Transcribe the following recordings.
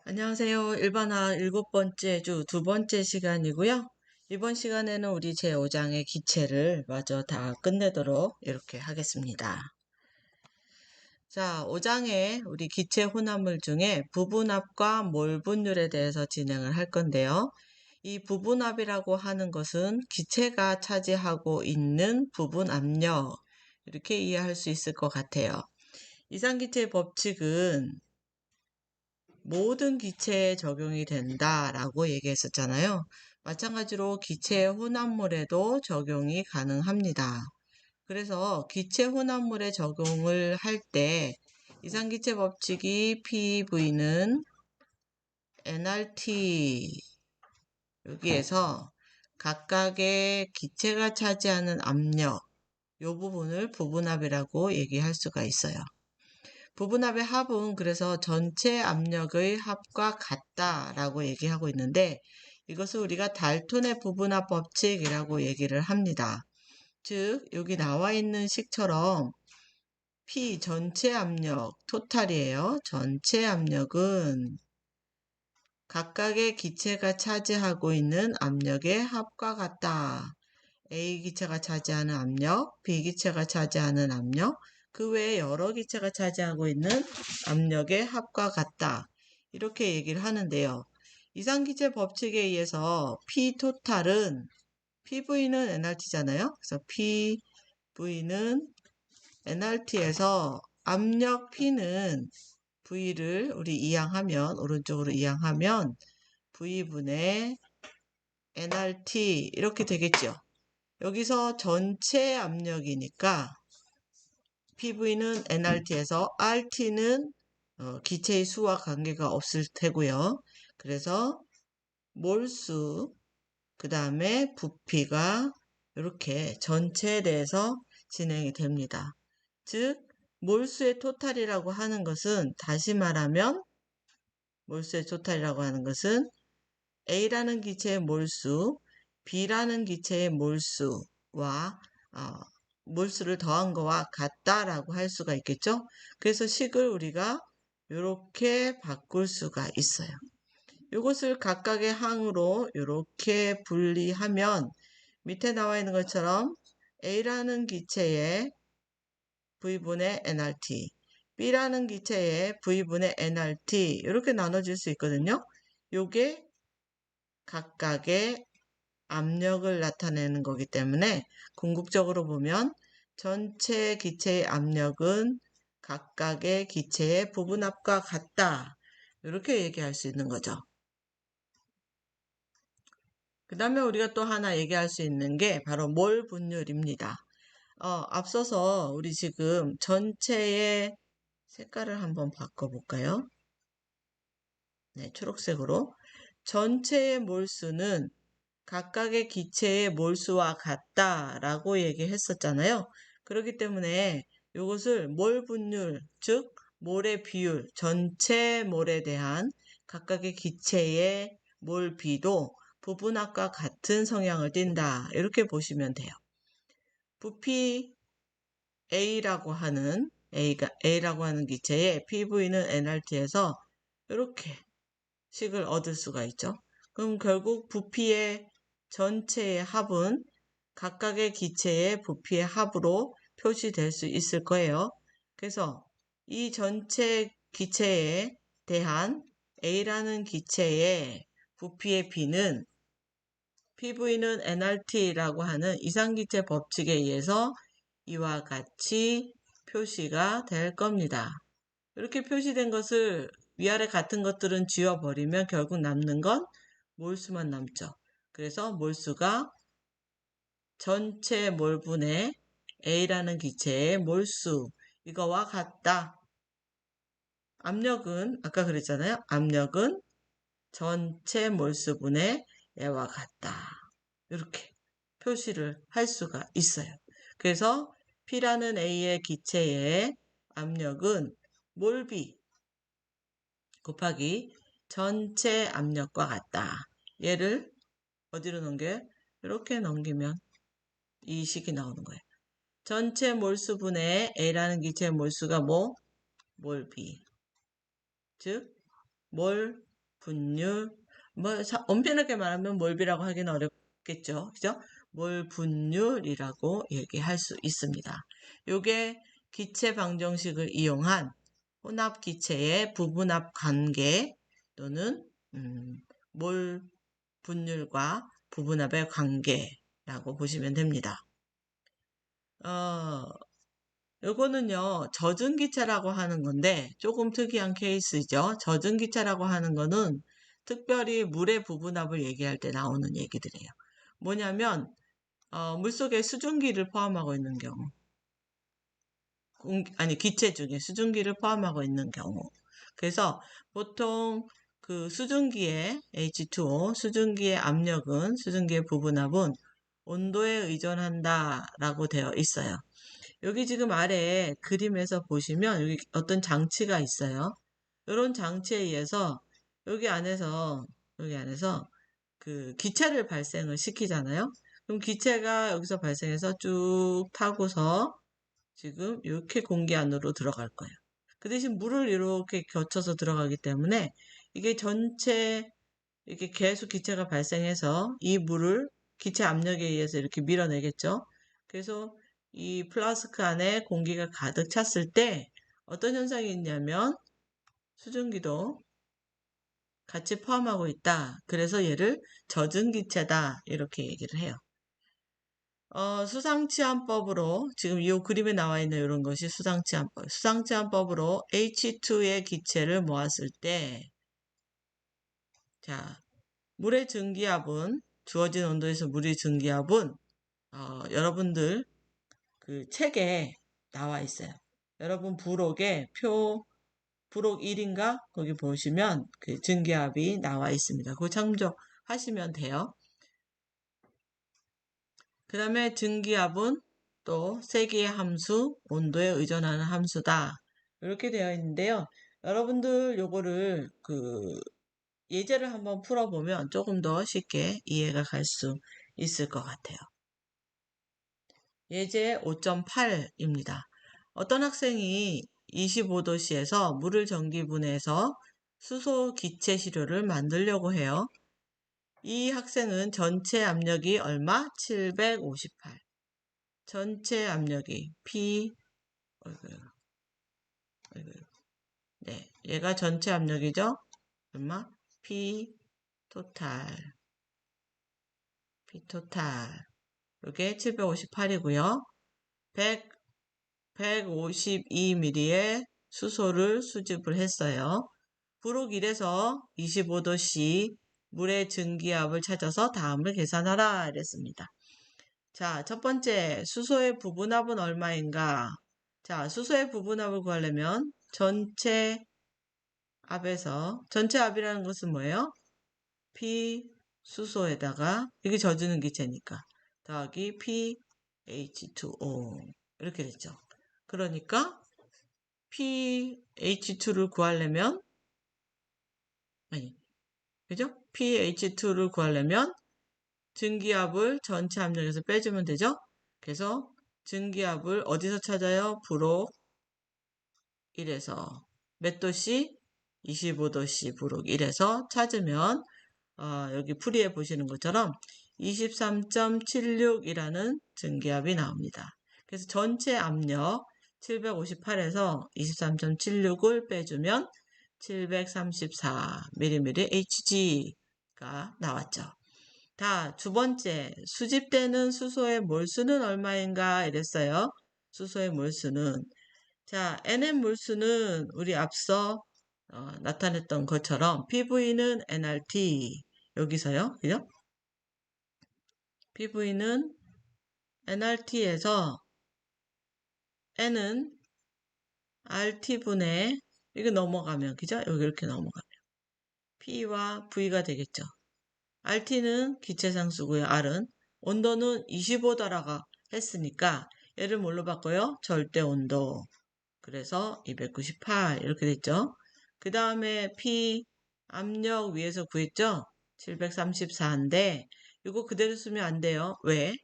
안녕하세요. 일반화 7번째 주 2번째 시간이고요. 이번 시간에는 우리 제5장의 기체를 마저 다 끝내도록 이렇게 하겠습니다. 자, 5장에 우리 기체 혼합물 중에 부분합과 몰분율에 대해서 진행을 할 건데요. 이 부분합이라고 하는 것은 기체가 차지하고 있는 부분 압력, 이렇게 이해할 수 있을 것 같아요. 이상기체의 법칙은 모든 기체에 적용이 된다라고 얘기했었잖아요. 마찬가지로 기체 혼합물에도 적용이 가능합니다. 그래서 기체 혼합물에 적용을 할 때 이상기체 법칙이 PV는 nRT 여기에서 각각의 기체가 차지하는 압력 이 부분을 부분합이라고 얘기할 수가 있어요. 부분합의 합은 그래서 전체 압력의 합과 같다라고 얘기하고 있는데 이것을 우리가 달톤의 부분합 법칙이라고 얘기를 합니다. 즉 여기 나와 있는 식처럼 P 전체 압력 토탈이에요. 전체 압력은 각각의 기체가 차지하고 있는 압력의 합과 같다. A 기체가 차지하는 압력, B 기체가 차지하는 압력, 그 외에 여러 기체가 차지하고 있는 압력의 합과 같다. 이렇게 얘기를 하는데요. 이상기체 법칙에 의해서 P 토탈은 PV는 nRT잖아요. 그래서 PV는 nRT에서 압력 P는 V를 우리 이항하면 오른쪽으로 이항하면 V분의 nRT 이렇게 되겠죠. 여기서 전체 압력이니까 PV는 nRT에서 RT는 기체의 수와 관계가 없을 테고요. 그래서 몰수, 그 다음에 부피가 이렇게 전체에 대해서 진행이 됩니다. 즉 몰수의 토탈이라고 하는 것은 다시 말하면 몰수의 토탈이라고 하는 것은 A라는 기체의 몰수, B라는 기체의 몰수와 몰수를 더한 거와 같다라고 할 수가 있겠죠. 그래서 식을 우리가 이렇게 바꿀 수가 있어요. 이것을 각각의 항으로 이렇게 분리하면 밑에 나와 있는 것처럼 A라는 기체의 V분의 nRT, B라는 기체의 V분의 nRT 이렇게 나눠질 수 있거든요. 요게 각각의 압력을 나타내는 거기 때문에 궁극적으로 보면 전체 기체의 압력은 각각의 기체의 부분합과 같다. 이렇게 얘기할 수 있는 거죠. 그 다음에 우리가 또 하나 얘기할 수 있는 게 바로 몰 분율입니다. 앞서서 우리 지금 전체의 색깔을 한번 바꿔볼까요? 네, 초록색으로. 전체의 몰수는 각각의 기체의 몰수와 같다라고 얘기했었잖아요. 그렇기 때문에 이것을 몰 분율, 즉 몰의 비율, 전체 몰에 대한 각각의 기체의 몰 비도 부분합과 같은 성향을 띈다. 이렇게 보시면 돼요. 부피 A라고 하는 A라고 하는 기체의 PV는 nRT에서 이렇게 식을 얻을 수가 있죠. 그럼 결국 부피의 전체의 합은 각각의 기체의 부피의 합으로 표시될 수 있을 거예요. 그래서 이 전체 기체에 대한 A라는 기체의 부피의 B는 PV는 nRT라고 하는 이상기체 법칙에 의해서 이와 같이 표시가 될 겁니다. 이렇게 표시된 것을 위아래 같은 것들은 지워버리면 결국 남는 건 몰수만 남죠. 그래서 몰수가 전체 몰분의 A라는 기체의 몰수 이거와 같다. 압력은 아까 그랬잖아요. 압력은 전체 몰수분의 A와 같다. 이렇게 표시를 할 수가 있어요. 그래서 P라는 A의 기체의 압력은 몰비 곱하기 전체 압력과 같다. 얘를 어디로 넘겨요? 이렇게 넘기면 이 식이 나오는 거예요. 전체 몰수분의 A라는 기체의 몰수가 뭐? 몰 B. 즉, 몰 분율, 엄편하게 말하면 몰비라고 하기는 어렵겠죠. 그죠? 몰 분율이라고 얘기할 수 있습니다. 요게 기체 방정식을 이용한 혼합 기체의 부분합 관계 또는 몰 분율과 부분합의 관계라고 보시면 됩니다. 요거는요, 젖은기체라고 하는 건데, 조금 특이한 케이스죠. 젖은기체라고 하는 거는 특별히 물의 부분합을 얘기할 때 나오는 얘기들이에요. 뭐냐면, 물속에 수증기를 포함하고 있는 경우, 기체 중에 수증기를 포함하고 있는 경우. 그래서 보통 그 수증기의 H2O, 수증기의 압력은, 수증기의 부분합은 온도에 의존한다라고 되어 있어요. 여기 지금 아래 그림에서 보시면 여기 어떤 장치가 있어요. 이런 장치에 의해서 여기 안에서 그 기체를 발생을 시키잖아요. 그럼 기체가 여기서 발생해서 쭉 타고서 지금 이렇게 공기 안으로 들어갈 거예요. 그 대신 물을 이렇게 거쳐서 들어가기 때문에 이게 전체 이렇게 계속 기체가 발생해서 이 물을 기체 압력에 의해서 이렇게 밀어내겠죠. 그래서 이 플라스크 안에 공기가 가득 찼을 때 어떤 현상이 있냐면 수증기도 같이 포함하고 있다. 그래서 얘를 젖은 기체다. 이렇게 얘기를 해요. 수상치환법으로 지금 이 그림에 나와 있는 이런 것이 수상치환법. 수상치환법으로 H2의 기체를 모았을 때 자, 물의 증기압은 주어진 온도에서 물의 증기압은 여러분들 그 책에 나와 있어요. 여러분 부록에 부록 1인가 거기 보시면 그 증기압이 나와 있습니다. 그거 참조하시면 돼요. 그 다음에 증기압은 또 세기의 함수, 온도에 의존하는 함수다. 이렇게 되어 있는데요. 여러분들 요거를 그 예제를 한번 풀어보면 조금 더 쉽게 이해가 갈 수 있을 것 같아요. 예제 5.8입니다. 어떤 학생이 25도씨에서 물을 전기분해해서 수소 기체 시료를 만들려고 해요. 이 학생은 전체 압력이 얼마? 758. 전체 압력이 P, 네, 얘가 전체 압력이죠? 얼마? P 토탈. 이게 758이고요. 152ml의 수소를 수집을 했어요. 부록 1에서 25도씨 물의 증기압을 찾아서 다음을 계산하라 이랬습니다. 자, 첫 번째 수소의 부분압은 얼마인가? 자, 수소의 부분압을 구하려면 전체 압이라는 것은 뭐예요? P 수소에다가 이게 젖는 기체니까 더하기 PH2O 이렇게 됐죠. 그러니까 pH2를 구하려면 그죠? pH2를 구하려면 증기압을 전체 압력에서 빼주면 되죠? 그래서 증기압을 어디서 찾아요? 부록 1에서 몇 도씨? 25도씨 부록 1에서 찾으면 여기 풀이해 보시는 것처럼 23.76이라는 증기압이 나옵니다. 그래서 전체 압력 758에서 23.76을 빼주면 734mm Hg가 나왔죠. 두 번째, 수집되는 수소의 몰수는 얼마인가 이랬어요. 수소의 몰수는. 자, NM 몰수는 우리 앞서 나타냈던 것처럼 PV는 nRT 여기서요. 그죠? PV는 nRT에서 N은 RT분의 이거 넘어가면 그죠? 여기 이렇게 넘어가면 P와 V가 되겠죠. RT는 기체상수고요. R은 온도는 25도라고 했으니까 얘를 뭘로 바꿔요? 절대 온도. 그래서 298 이렇게 됐죠. 그 다음에 P 압력 위에서 구했죠. 734인데 이거 그대로 쓰면 안 돼요. 왜?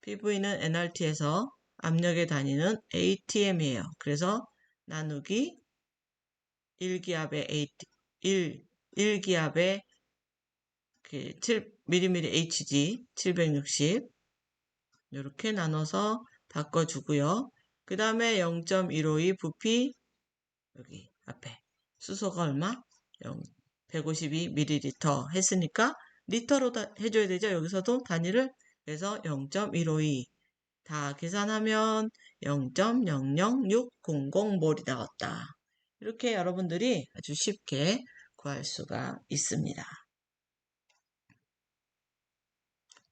PV는 nRT에서 압력의 단위는 ATM이에요. 그래서 나누기 1기압의 1 1기압에 그 7mm HG 760 이렇게 나눠서 바꿔주고요. 그 다음에 0.152 부피 여기 앞에 수소가 얼마? 152ml 했으니까 리터로 해줘야 되죠. 여기서도 단위를. 그래서 0.152 다 계산하면 0.00600몰이 나왔다. 이렇게 여러분들이 아주 쉽게 구할 수가 있습니다.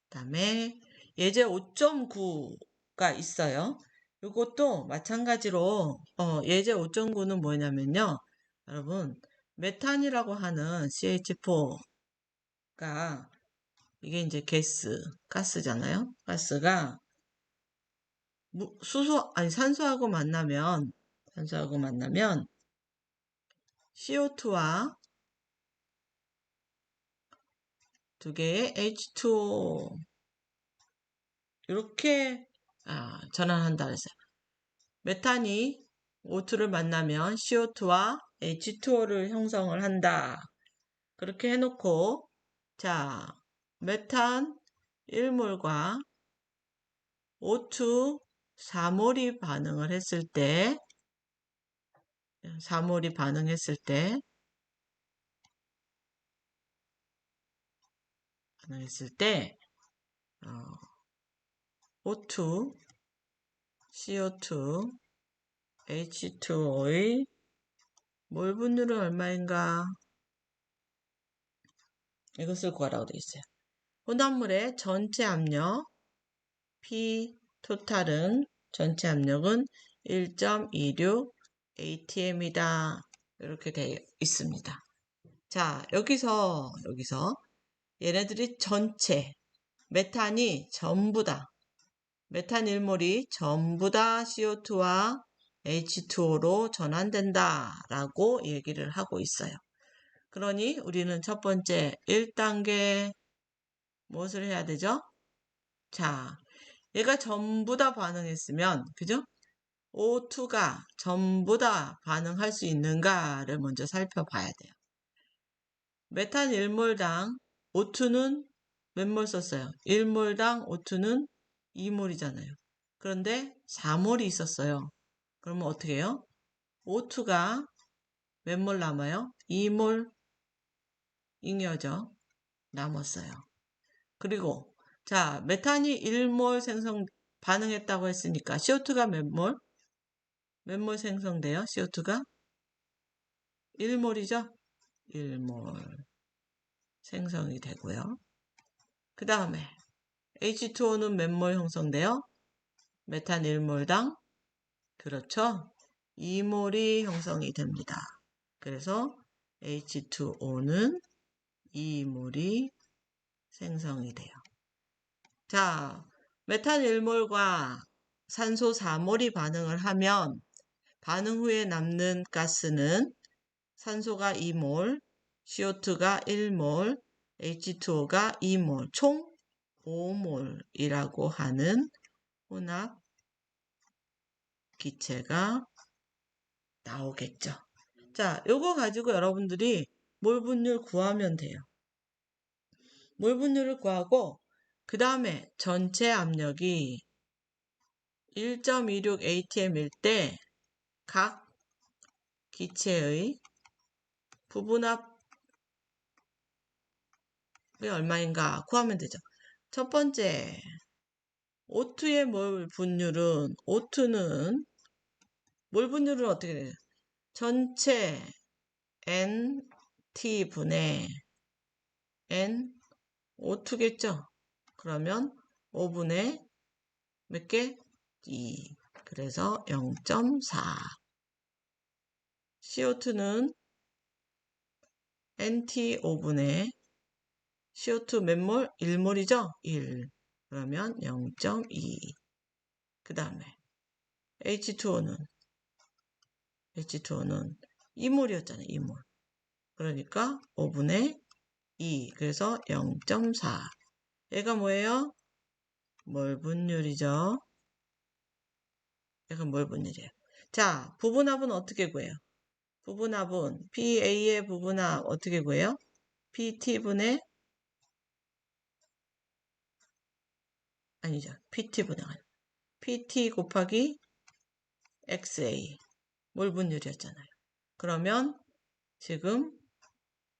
그 다음에 예제 5.9가 있어요. 이것도 마찬가지로 예제 5.9는 뭐냐면요. 여러분 메탄이라고 하는 CH4가 이게 이제 가스잖아요. 가스가 산소하고 만나면 CO2와 두 개의 H2O 이렇게 전환한다 그랬어요. 메탄이 O2를 만나면 CO2와 H2O를 형성을 한다. 그렇게 해놓고 자 메탄 1몰과 O2 4몰이 반응했을 때 4몰이 반응했을 때 O2 CO2 H2O의 몰 분율은 얼마인가? 이것을 구하라고 되어 있어요. 혼합물의 전체 압력 P 토탈은 전체 압력은 1.26 atm이다. 이렇게 되어 있습니다. 자, 여기서 얘네들이 전체 메탄이 전부다. 메탄 1몰이 전부다 CO2와 H2O로 전환된다 라고 얘기를 하고 있어요. 그러니 우리는 첫 번째 1단계 무엇을 해야 되죠? 자, 얘가 전부 다 반응했으면 그죠? O2가 전부 다 반응할 수 있는가를 먼저 살펴봐야 돼요. 메탄 1몰당 O2는 몇 몰 썼어요? 1몰당 O2는 2몰이잖아요. 그런데 4몰이 있었어요. 그러면 어떻게 해요? O2가 몇 몰 남아요? 2몰 잉여죠. 남았어요. 그리고 자 메탄이 1몰 반응했다고 했으니까 CO2가 몇 몰? 몇 몰 생성돼요? CO2가 1몰이죠? 1몰 생성이 되고요. 그 다음에 H2O는 몇 몰 형성돼요? 메탄 1몰당 그렇죠? 2몰이 형성이 됩니다. 그래서 H2O는 2몰이 생성이 돼요. 자, 메탄 1몰과 산소 4몰이 반응을 하면 반응 후에 남는 가스는 산소가 2몰, CO2가 1몰, H2O가 2몰, 총 5몰이라고 하는 혼합 기체가 나오겠죠. 자, 요거 가지고 여러분들이 몰 분율 구하면 돼요. 몰 분율을 구하고 그 다음에 전체 압력이 1.26 atm일 때 각 기체의 부분압이 얼마인가 구하면 되죠. 첫 번째 O2의 몰 분율은 몰 분율은 어떻게 돼요? 전체 NT분의 N O2겠죠? 그러면 5분의 몇 개? 2. 그래서 0.4. CO2는 NT 5분의 CO2 몇 몰? 1몰이죠? 1. 그러면 0.2. 그 다음에 H2O는 2몰이었잖아요. 2몰. 그러니까 5분의 2. 그래서 0.4. 얘가 뭐예요? 몰 분율이죠. 얘가 몰 분율이에요. 자, 부분합은 어떻게 구해요? 부분합은 PA의 부분합 어떻게 구해요? PT분의 아니죠. PT분의 PT 곱하기 XA 몰분율이었잖아요. 그러면 지금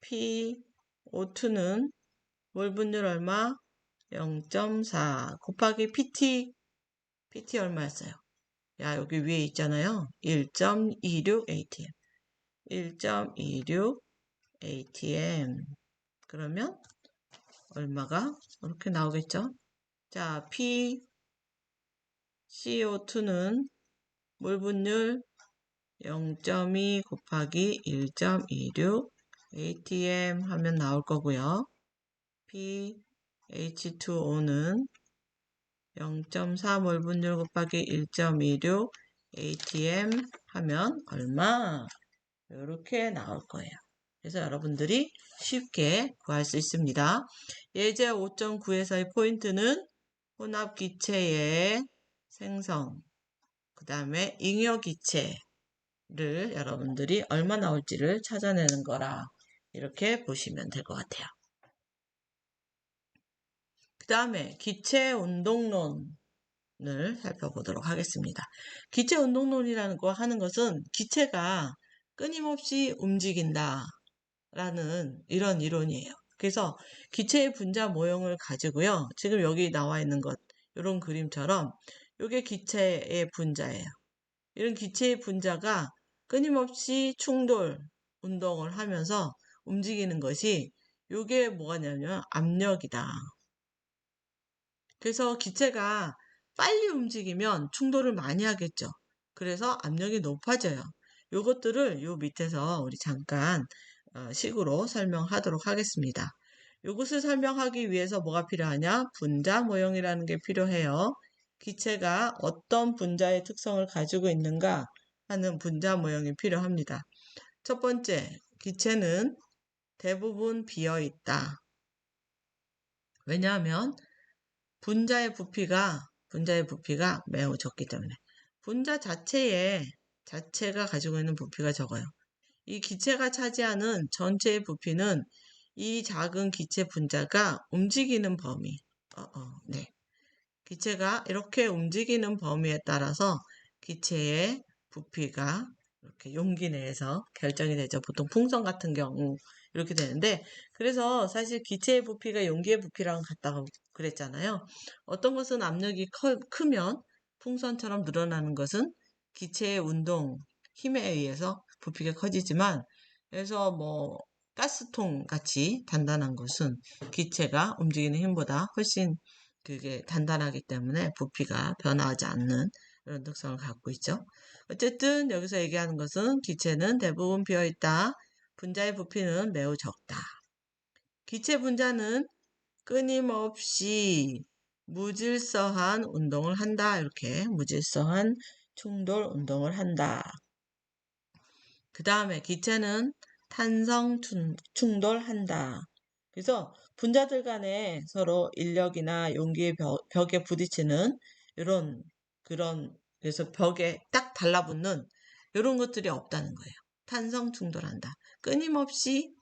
PO2는 몰분율 얼마? 0.4 곱하기 PT 얼마였어요? 야, 여기 위에 있잖아요. 1.26 ATM. 1.26 ATM. 그러면 얼마가 이렇게 나오겠죠? 자, PCO2는 몰분율 0.2 곱하기 1.26 ATM 하면 나올 거고요. PH2O는 0.4 몰분율 곱하기 1.26 ATM 하면 얼마? 이렇게 나올 거예요. 그래서 여러분들이 쉽게 구할 수 있습니다. 예제 5.9에서의 포인트는 혼합기체의 생성, 그 다음에 잉여기체를 여러분들이 얼마 나올지를 찾아내는 거라 이렇게 보시면 될 것 같아요. 그 다음에 기체 운동론을 살펴보도록 하겠습니다. 기체 운동론이라는 거 하는 것은 기체가 끊임없이 움직인다 라는 이런 이론이에요. 그래서 기체의 분자 모형을 가지고요. 지금 여기 나와 있는 것, 이런 그림처럼 이게 기체의 분자예요. 이런 기체의 분자가 끊임없이 충돌, 운동을 하면서 움직이는 것이 이게 뭐냐면 압력이다. 그래서 기체가 빨리 움직이면 충돌을 많이 하겠죠. 그래서 압력이 높아져요. 요것들을 요 밑에서 우리 잠깐 식으로 설명하도록 하겠습니다. 요것을 설명하기 위해서 뭐가 필요하냐? 분자 모형이라는 게 필요해요. 기체가 어떤 분자의 특성을 가지고 있는가 하는 분자 모형이 필요합니다. 첫 번째, 기체는 대부분 비어 있다. 왜냐하면 분자의 부피가 매우 적기 때문에 분자 자체가 가지고 있는 부피가 적어요. 이 기체가 차지하는 전체의 부피는 이 작은 기체 분자가 움직이는 범위, 네. 기체가 이렇게 움직이는 범위에 따라서 기체의 부피가 이렇게 용기 내에서 결정이 되죠. 보통 풍선 같은 경우 이렇게 되는데, 그래서 사실 기체의 부피가 용기의 부피랑 같다고 그랬잖아요. 어떤 것은 압력이 크면 풍선처럼 늘어나는 것은 기체의 운동, 힘에 의해서 부피가 커지지만, 그래서 뭐 가스통 같이 단단한 것은 기체가 움직이는 힘보다 훨씬 그게 단단하기 때문에 부피가 변화하지 않는 그런 특성을 갖고 있죠. 어쨌든 여기서 얘기하는 것은 기체는 대부분 비어있다. 분자의 부피는 매우 적다. 기체 분자는 끊임없이 무질서한 운동을 한다. 이렇게 무질서한 충돌 운동을 한다. 그 다음에 기체는 탄성 충돌한다. 그래서 분자들 간에 서로 인력이나 용기의 벽에 부딪히는 그래서 벽에 딱 달라붙는 이런 것들이 없다는 거예요. 탄성 충돌한다. 끊임없이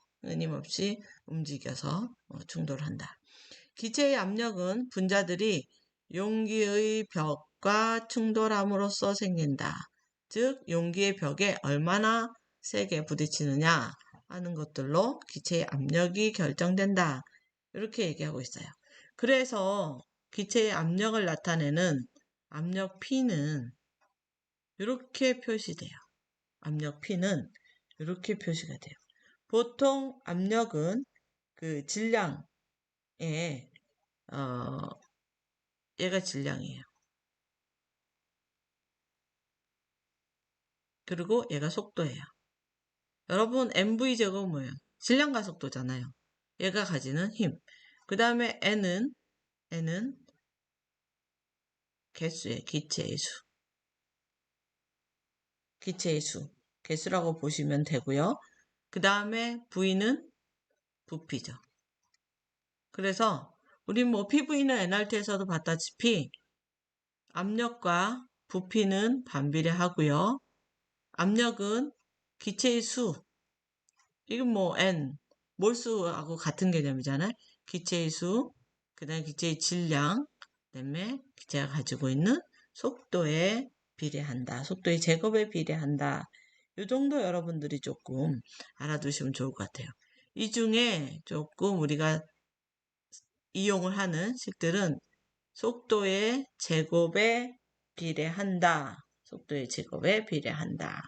움직여서 충돌한다. 기체의 압력은 분자들이 용기의 벽과 충돌함으로써 생긴다. 즉 용기의 벽에 얼마나 세게 부딪히느냐 하는 것들로 기체의 압력이 결정된다. 이렇게 얘기하고 있어요. 그래서 기체의 압력을 나타내는 압력 P는 이렇게 표시돼요. 압력 P는 이렇게 표시가 돼요. 보통 압력은 그 질량에 얘가 질량이에요. 그리고 얘가 속도예요. 여러분 MV 제곱은 뭐예요? 질량과 속도잖아요. 얘가 가지는 힘. 그 다음에 N은 개수예요. 기체의 수. 기체의 수. 개수라고 보시면 되고요. 그 다음에 V는 부피죠. 그래서 우리 뭐 PV는 NRT에서도 봤다시피 압력과 부피는 반비례하고요. 압력은 기체의 수, 이건 뭐 n, 몰수하고 같은 개념이잖아요. 기체의 수, 그 다음에 기체의 질량, 그 다음에 기체가 가지고 있는 속도에 비례한다. 속도의 제곱에 비례한다. 이 정도 여러분들이 조금 알아두시면 좋을 것 같아요. 이 중에 조금 우리가 이용을 하는 식들은 속도의 제곱에 비례한다. 속도의 제곱에 비례한다.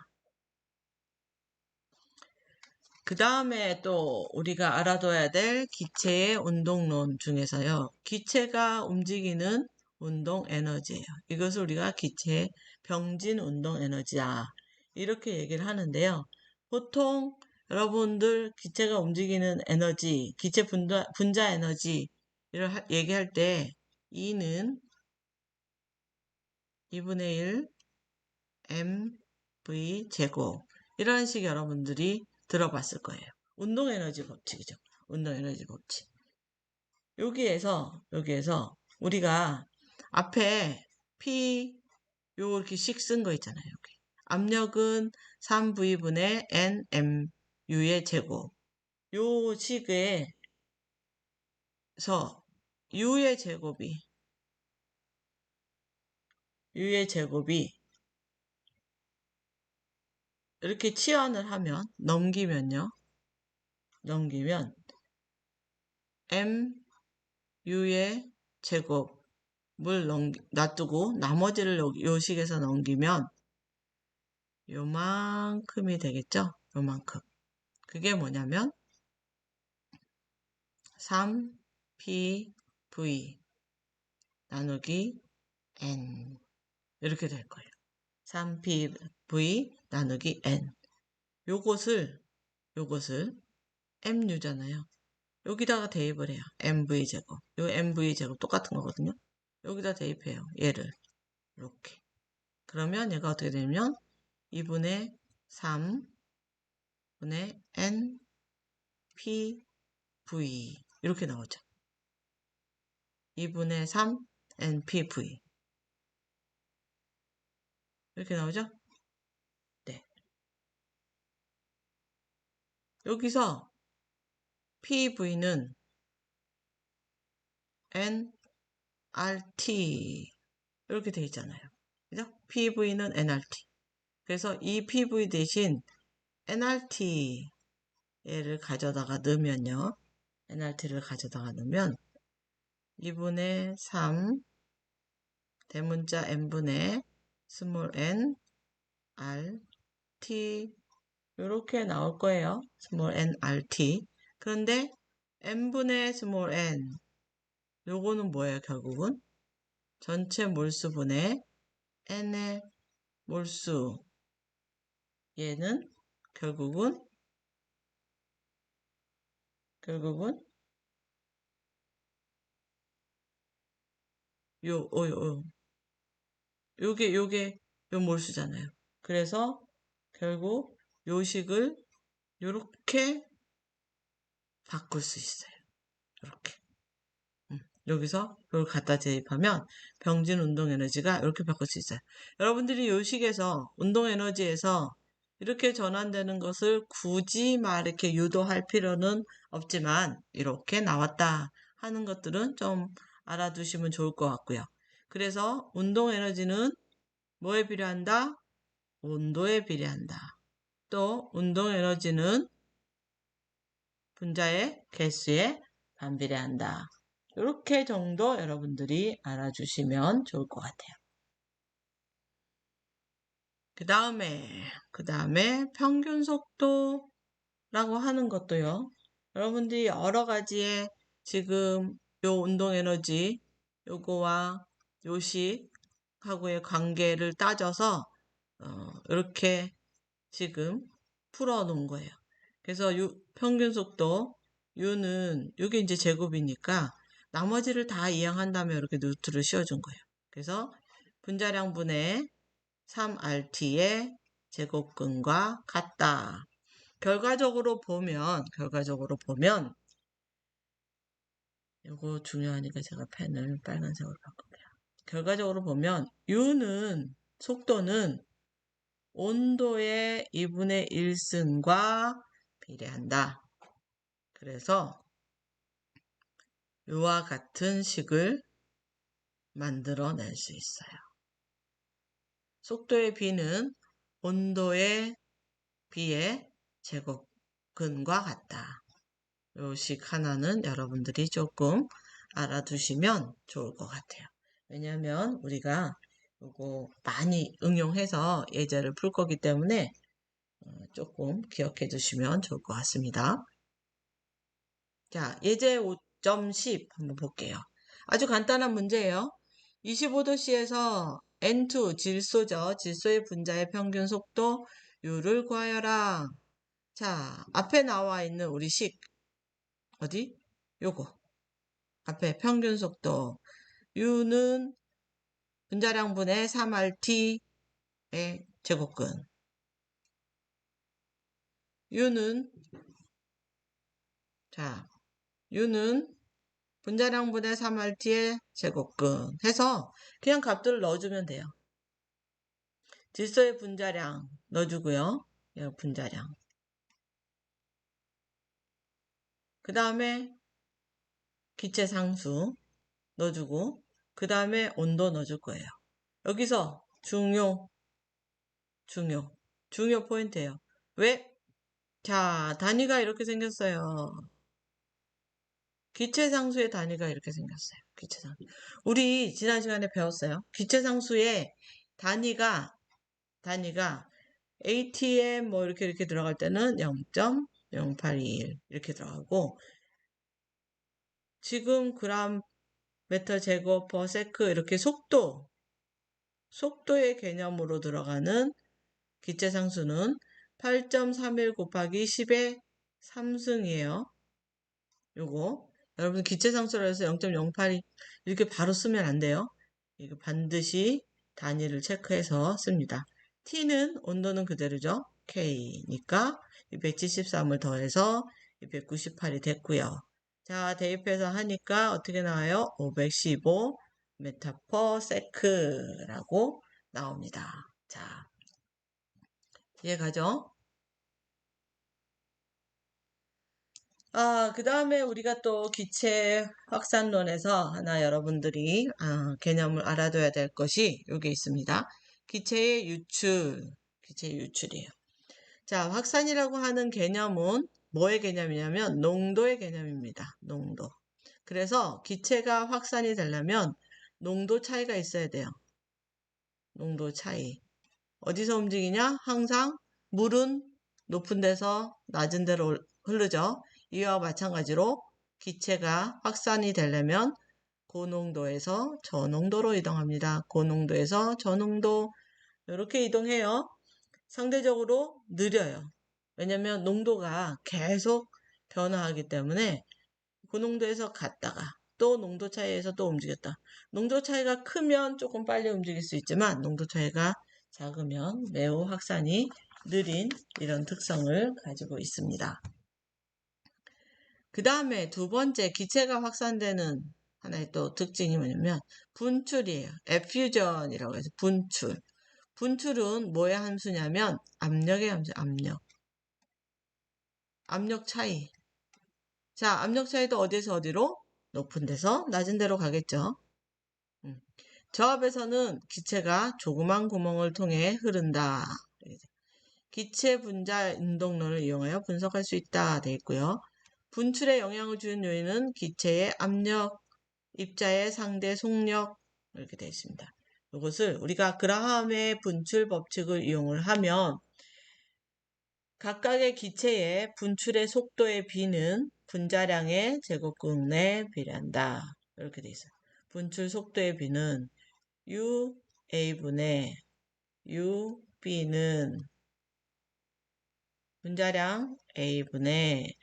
그 다음에 또 우리가 알아둬야 될 기체의 운동론 중에서요. 기체가 움직이는 운동 에너지예요. 이것을 우리가 기체의 병진 운동 에너지야. 이렇게 얘기를 하는데요. 보통 여러분들 기체가 움직이는 에너지, 기체 분자 에너지를 얘기할 때 E는 2분의 1 mv 제곱 이런 식 여러분들이 들어봤을 거예요. 운동 에너지 법칙이죠. 운동 에너지 법칙. 여기에서 우리가 앞에 P 요렇게 식 쓴 거 있잖아요. 여기. 압력은 3V분의 NMU의 제곱. 요 식에서 U의 제곱이 이렇게 치환을 하면 넘기면 MU의 제곱을 놔두고 나머지를 요 식에서 넘기면 요만큼이 되겠죠? 요만큼. 그게 뭐냐면 3PV 나누기 N 이렇게 될 거예요. 3PV 나누기 N 요것을 MU잖아요. 여기다가 대입을 해요. MV제곱. 요 MV제곱 똑같은 거거든요. 여기다 대입해요. 얘를. 이렇게. 그러면 얘가 어떻게 되냐면 2분의 3분의 NPV 이렇게 나오죠. 2분의 3 NPV 이렇게 나오죠? 네. 여기서 PV는 nRT 이렇게 돼 있잖아요. 그죠? PV는 nRT. 그래서 이 PV 대신 nRT 얘를 가져다가 넣으면요. nRT를 가져다가 넣으면 2분의 3 대문자 n분의 스몰 n rt 이렇게 나올 거예요. 스몰 n rt. 그런데 n분의 스몰 n 요거는 뭐예요? 결국은 전체 몰수분의 n의 몰수 얘는 결국은 요게 요 몰수잖아요. 그래서 결국 요식을 요렇게 바꿀 수 있어요. 이렇게. 여기서 이걸 갖다 대입하면 병진 운동 에너지가 이렇게 바꿀 수 있어요. 여러분들이 요식에서 운동 에너지에서 이렇게 전환되는 것을 굳이 막 이렇게 유도할 필요는 없지만 이렇게 나왔다 하는 것들은 좀 알아두시면 좋을 것 같고요. 그래서 운동 에너지는 뭐에 비례한다? 온도에 비례한다. 또 운동 에너지는 분자의 개수에 반비례한다. 이렇게 정도 여러분들이 알아주시면 좋을 것 같아요. 그 다음에 평균 속도라고 하는 것도요. 여러분들이 여러 가지의 지금 요 운동 에너지 요거와 요식하고의 관계를 따져서 이렇게 지금 풀어 놓은 거예요. 그래서 평균 속도 U는 이게 이제 제곱이니까 나머지를 다 이항한 다음에 이렇게 루트를 씌워준 거예요. 그래서 분자량분의 3RT의 제곱근과 같다. 결과적으로 보면 이거 중요하니까 제가 펜을 빨간색으로 바꿀게요. 결과적으로 보면 속도는 온도의 2분의 1승과 비례한다. 그래서 이와 같은 식을 만들어낼 수 있어요. 속도의 비는 온도의 비의 제곱근과 같다. 요 식 하나는 여러분들이 조금 알아두시면 좋을 것 같아요. 왜냐하면 우리가 이거 많이 응용해서 예제를 풀 거기 때문에 조금 기억해 두시면 좋을 것 같습니다. 자, 예제 5.10 한번 볼게요. 아주 간단한 문제예요. 25도씨에서 N2 질소죠. 질소의 분자의 평균 속도 U를 구하여라. 자, 앞에 나와 있는 우리 식 어디? 요거. 앞에 평균 속도 U는 분자량분의 3RT의 제곱근. U는 자, U는 분자량분의 3RT의 제곱근 해서 그냥 값들을 넣어주면 돼요. 질소의 분자량 넣어주고요. 분자량. 그 다음에 기체 상수 넣어주고 그 다음에 온도 넣어줄 거예요. 여기서 중요 포인트예요. 왜? 자, 단위가 이렇게 생겼어요. 기체상수의 단위가 이렇게 생겼어요. 기체상수. 우리 지난 시간에 배웠어요. 기체상수의 단위가 ATM 뭐 이렇게 들어갈 때는 0.0821 이렇게 들어가고 지금 그람 메터 제곱 퍼 세크 이렇게 속도의 개념으로 들어가는 기체상수는 8.31 곱하기 10의 3승이에요. 요거 여러분 기체상수라 해서 0.082 이렇게 바로 쓰면 안 돼요. 이거 반드시 단위를 체크해서 씁니다. T는 온도는 그대로죠. K니까 273을 더해서 298이 됐고요. 자, 대입해서 하니까 어떻게 나와요? 515 메타 퍼 세크라고 나옵니다. 자, 이해가죠? 그 다음에 우리가 또 기체 확산론에서 하나 여러분들이 개념을 알아둬야 될 것이 여기 있습니다. 기체의 유출이에요. 자, 확산이라고 하는 개념은 뭐의 개념이냐면 농도의 개념입니다. 농도. 그래서 기체가 확산이 되려면 농도 차이가 있어야 돼요. 농도 차이. 어디서 움직이냐? 항상 물은 높은 데서 낮은 데로 흐르죠. 이와 마찬가지로 기체가 확산이 되려면 고농도에서 저농도로 이동합니다. 고농도에서 저농도 이렇게 이동해요. 상대적으로 느려요. 왜냐면 농도가 계속 변화하기 때문에 고농도에서 갔다가 또 농도 차이에서 또 움직였다. 농도 차이가 크면 조금 빨리 움직일 수 있지만 농도 차이가 작으면 매우 확산이 느린 이런 특성을 가지고 있습니다. 그 다음에 두 번째 기체가 확산되는 하나의 또 특징이 뭐냐면 분출이에요. 에퓨전이라고 해서 분출. 분출은 뭐의 함수냐면 압력의 함수, 압력 차이. 자, 압력 차이도 어디에서 어디로? 높은 데서 낮은 데로 가겠죠. 저압에서는 기체가 조그만 구멍을 통해 흐른다. 기체 분자 운동론을 이용하여 분석할 수 있다. 되어 있고요. 분출에 영향을 주는 요인은 기체의 압력, 입자의 상대 속력 이렇게 되어 있습니다. 이것을 우리가 그라함의 분출 법칙을 이용을 하면 각각의 기체의 분출의 속도의 비는 분자량의 제곱근에 비례한다. 이렇게 되어 있어요. 분출 속도의 비는 UA분의 UB는 분자량 A분의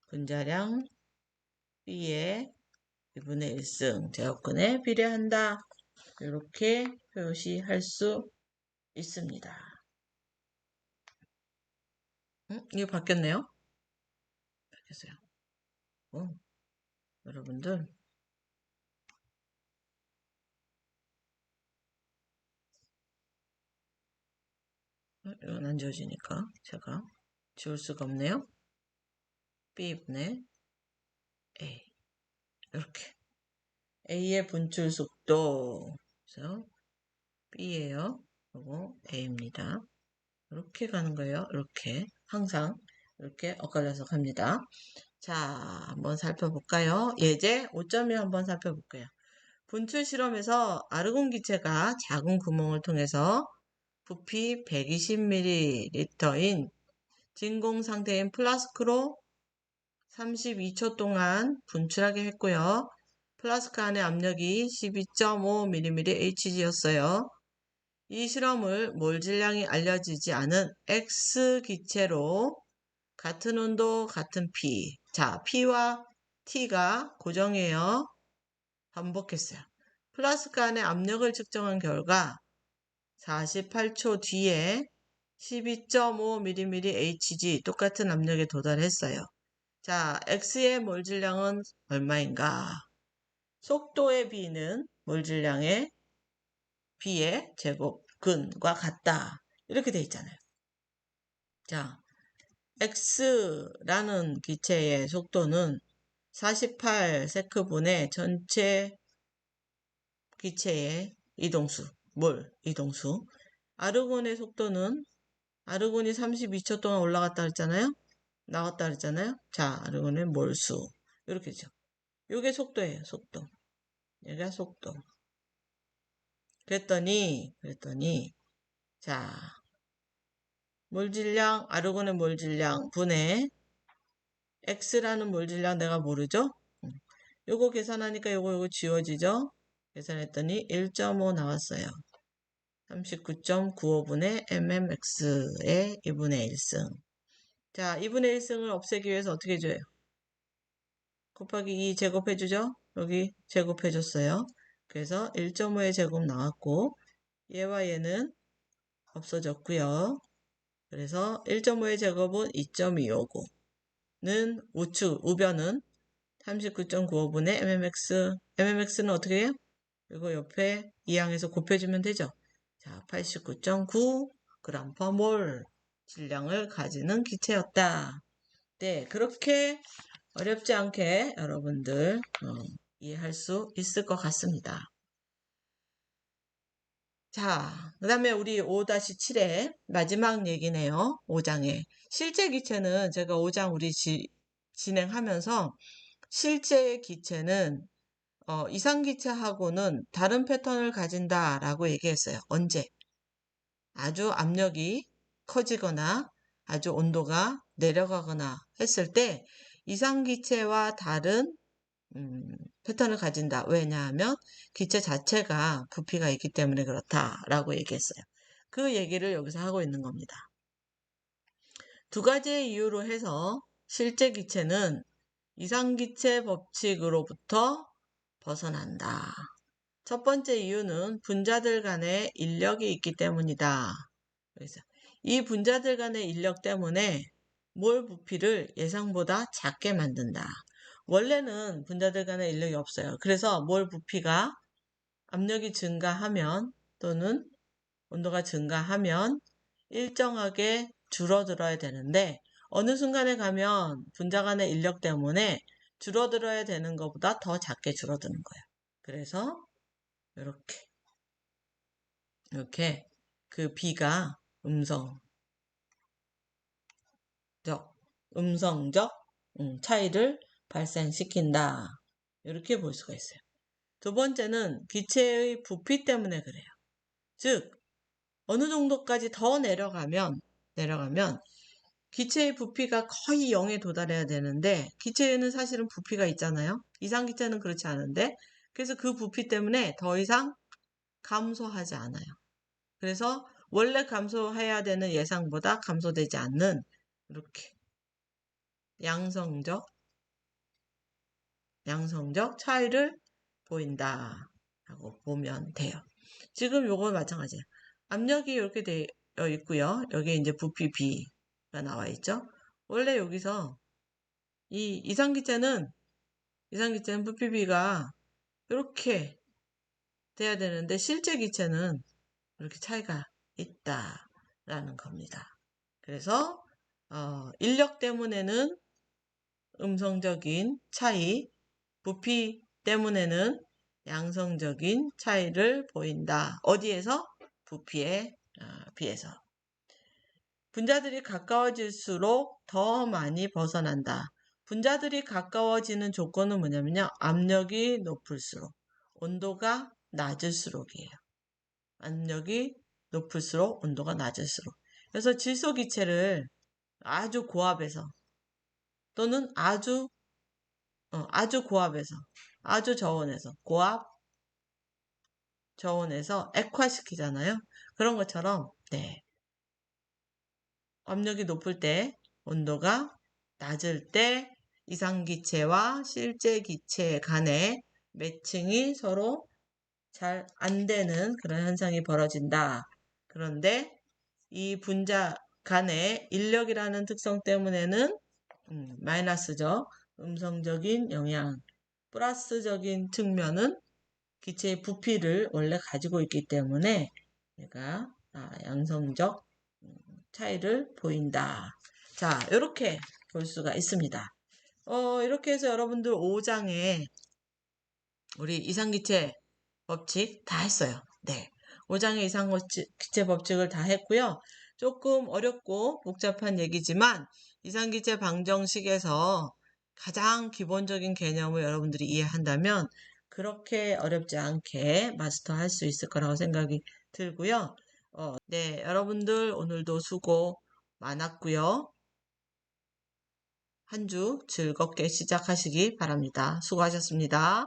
분자량 B의 2분의 1승 제곱근에 비례한다. 이렇게 표시할 수 있습니다. 이거 바뀌었네요. 바뀌었어요. 여러분들 이건 안 지워지니까 제가 지울 수가 없네요. B분의 A. 이렇게. A의 분출 속도. 그래서 B예요. 그리고 A입니다. 이렇게 가는 거예요. 이렇게. 항상 이렇게 엇갈려서 갑니다. 자, 한번 살펴볼까요? 예제 5.1 한번 살펴볼게요. 분출 실험에서 아르곤 기체가 작은 구멍을 통해서 부피 120ml인 진공 상태인 플라스크로 32초 동안 분출하게 했고요. 플라스크 안의 압력이 12.5mmHg였어요. 이 실험을 몰 질량이 알려지지 않은 X 기체로 같은 온도, 같은 P. 자, P와 T가 고정이에요. 반복했어요. 플라스크 안의 압력을 측정한 결과 48초 뒤에 12.5mmHg 똑같은 압력에 도달했어요. 자, X의 몰 질량은 얼마인가? 속도의 B는 몰 질량의 B의 제곱근과 같다. 이렇게 돼 있잖아요. 자, X라는 기체의 속도는 48세크분의 전체 기체의 이동수, 몰 이동수. 아르곤의 속도는 아르곤이 32초 동안 올라갔다 그랬잖아요. 나왔다 그랬잖아요. 자, 아르곤의 몰수. 이렇게죠. 요게 속도예요. 속도. 얘가 속도. 그랬더니 자, 몰질량, 아르곤의 몰질량 분의 X라는 몰질량 내가 모르죠? 요거 계산하니까 요거 지워지죠? 계산했더니 1.5 나왔어요. 39.95분의 mmx의 2분의 1승. 자, 2분의 1승을 없애기 위해서 어떻게 해줘요? 곱하기 2 제곱해주죠? 여기 제곱해줬어요. 그래서 1.5의 제곱 나왔고 얘와 얘는 없어졌고요. 그래서 1.5의 제곱은 2.259는 우측, 우변은 39.95분의 mmx. mmx는 어떻게 해요? 이거 옆에 이항에서 곱해주면 되죠. 자, 89.9g/몰 질량을 가지는 기체였다. 네, 그렇게 어렵지 않게 여러분들 이해할 수 있을 것 같습니다. 자, 그 다음에 우리 5-7의 마지막 얘기네요. 5장에. 실제 기체는 제가 5장 우리 진행하면서 실제 기체는 이상기체하고는 다른 패턴을 가진다라고 얘기했어요. 언제? 아주 압력이 커지거나 아주 온도가 내려가거나 했을 때 이상기체와 다른 패턴을 가진다. 왜냐하면 기체 자체가 부피가 있기 때문에 그렇다라고 얘기했어요. 그 얘기를 여기서 하고 있는 겁니다. 두 가지의 이유로 해서 실제 기체는 이상기체 법칙으로부터 벗어난다. 첫 번째 이유는 분자들 간의 인력이 있기 때문이다. 그래서 이 분자들 간의 인력 때문에 몰 부피를 예상보다 작게 만든다. 원래는 분자들 간의 인력이 없어요. 그래서 몰 부피가 압력이 증가하면 또는 온도가 증가하면 일정하게 줄어들어야 되는데 어느 순간에 가면 분자 간의 인력 때문에 줄어들어야 되는 것보다 더 작게 줄어드는 거예요. 그래서 이렇게 그 B가 음성적 차이를 발생시킨다. 이렇게 볼 수가 있어요. 두 번째는 기체의 부피 때문에 그래요. 즉 어느 정도까지 더 내려가면 기체의 부피가 거의 0에 도달해야 되는데 기체에는 사실은 부피가 있잖아요. 이상기체는 그렇지 않은데 그래서 그 부피 때문에 더 이상 감소하지 않아요. 그래서 원래 감소해야 되는 예상보다 감소되지 않는 이렇게 양성적 차이를 보인다라고 보면 돼요. 지금 요거 마찬가지예요. 압력이 이렇게 되어 있고요. 여기 이제 부피 B가 나와 있죠. 원래 여기서 이 이상기체는 부피 B가 이렇게 돼야 되는데 실제 기체는 이렇게 차이가 있다. 라는 겁니다. 그래서 인력 때문에는 음성적인 차이, 부피 때문에는 양성적인 차이를 보인다. 어디에서? 부피에 비해서. 분자들이 가까워질수록 더 많이 벗어난다. 분자들이 가까워지는 조건은 뭐냐면요. 압력이 높을수록, 온도가 낮을수록이에요. 압력이 높을수록, 온도가 낮을수록. 그래서 질소기체를 아주 고압에서 또는 아주 고압에서, 아주 저온에서, 고압, 저온에서 액화시키잖아요. 그런 것처럼, 네. 압력이 높을 때, 온도가 낮을 때, 이상기체와 실제 기체 간의 매칭이 서로 잘 안 되는 그런 현상이 벌어진다. 그런데 이 분자 간의 인력이라는 특성 때문에는 마이너스죠. 음성적인 영향, 플러스적인 측면은 기체의 부피를 원래 가지고 있기 때문에 얘가 양성적 차이를 보인다. 자, 이렇게 볼 수가 있습니다. 이렇게 해서 여러분들 5장에 우리 이상기체 법칙 다 했어요. 네. 5장의 이상기체 법칙을 다 했고요. 조금 어렵고 복잡한 얘기지만 이상기체 방정식에서 가장 기본적인 개념을 여러분들이 이해한다면 그렇게 어렵지 않게 마스터할 수 있을 거라고 생각이 들고요. 네, 여러분들 오늘도 수고 많았고요. 한 주 즐겁게 시작하시기 바랍니다. 수고하셨습니다.